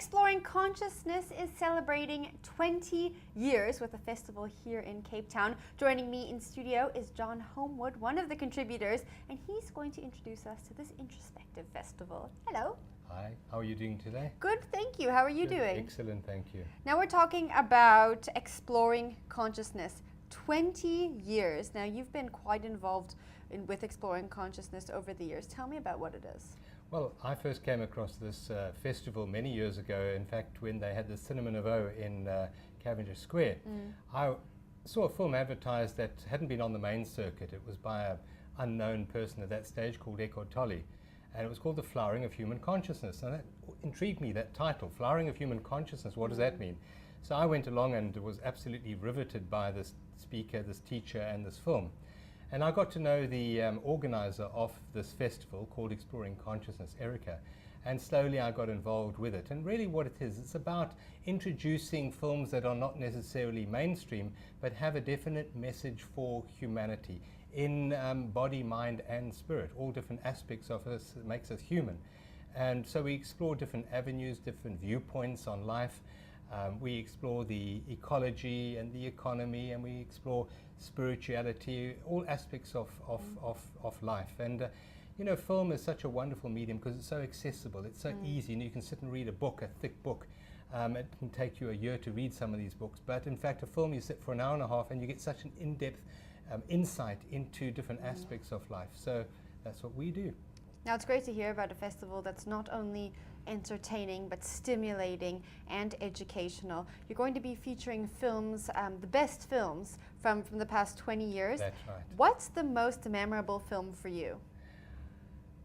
Exploring Consciousness is celebrating 20 years with a festival here in Cape Town. Joining me in studio is John Homewood, one of the contributors, and he's going to introduce us to this introspective festival. Hello. Hi, how are you doing today? Good, thank you. How are you Good. doing? Excellent, thank you. Now we're talking about exploring consciousness. 20 years. Now you've been quite involved with exploring consciousness over the years. Tell me about what it is. Well, I first came across this festival many years ago. In fact, when they had the Cinema Nouveau in Cavendish Square, I saw a film advertised that hadn't been on the main circuit. It was by an unknown person at that stage called Eckhart Tolle, and it was called The Flowering of Human Consciousness. And that intrigued me, that title, Flowering of Human Consciousness. What does that mean? So I went along and was absolutely riveted by this speaker, this teacher, and this film. And I got to know the organizer of this festival called Exploring Consciousness, Erica, and slowly I got involved with it. And really what it is, it's about introducing films that are not necessarily mainstream, but have a definite message for humanity in body, mind, and spirit, all different aspects of us that makes us human. And so we explore different avenues, different viewpoints on life. We explore the ecology and the economy, and we explore spirituality, all aspects of life. And you know, film is such a wonderful medium because it's so accessible, it's so easy, and you can sit and read a book, a thick book. It can take you a year to read some of these books, but in fact a film, you sit for an hour and a half and you get such an in-depth insight into different aspects of life. So that's what we do. Now it's great to hear about a festival that's not only entertaining but stimulating and educational. You're going to be featuring films, the best films from the past 20 years. That's right. What's the most memorable film for you?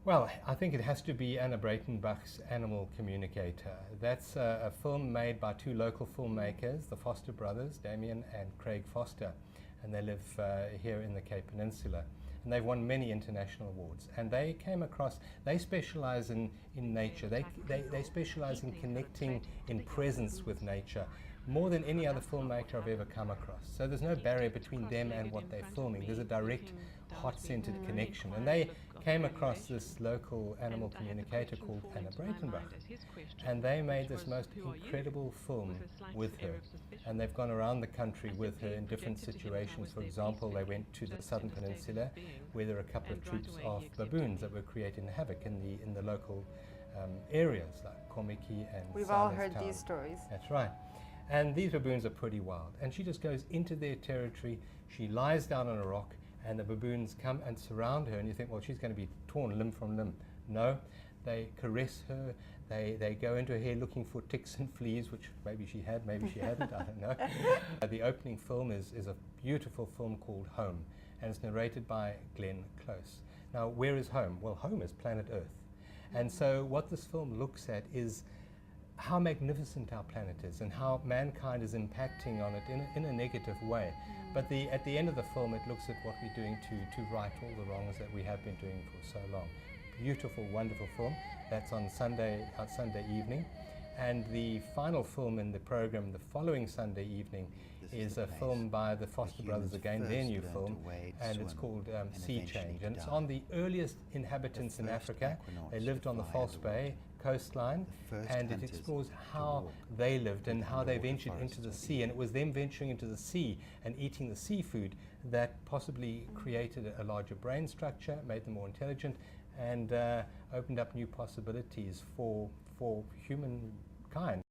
Well, I think it has to be Anna Breitenbach's Animal Communicator. That's a film made by two local filmmakers, the Foster brothers, Damien and Craig Foster, and they live here in the Cape Peninsula. And they've won many international awards. And they came across, they specialize in nature. They specialize in connecting in presence with nature more than any other filmmaker I've ever come across. So there's no barrier between them and what they're filming. There's a direct, heart-centered connection. And they came across this local animal communicator called Anna Breitenbach. And they made this most incredible film with her. And they've gone around the country with her in different situations. For example, they went to the Southern Peninsula where there are a couple of troops of baboons that were creating havoc in the local areas like Komiki and We've all heard these stories. That's right. And these baboons are pretty wild. And she just goes into their territory, she lies down on a rock, and the baboons come and surround her, and you think, well, she's going to be torn limb from limb. No, they caress her, they go into her hair looking for ticks and fleas, which maybe she had, maybe she hadn't, I don't know. The opening film is a beautiful film called Home, and it's narrated by Glenn Close. Now, where is home? Well, home is planet Earth. And so what this film looks at is how magnificent our planet is and how mankind is impacting on it in a negative way. But at the end of the film, it looks at what we're doing to right all the wrongs that we have been doing for so long. Beautiful, wonderful film. That's on Sunday evening. And the final film in the program the following Sunday evening is a film by the Foster brothers again, their new film, and it's called Sea Change. And it's on the earliest inhabitants in Africa. They lived on the False Bay coastline, and it explores how they lived and how they ventured into the sea. And it was them venturing into the sea and eating the seafood that possibly created a larger brain structure, made them more intelligent, and opened up new possibilities for humankind.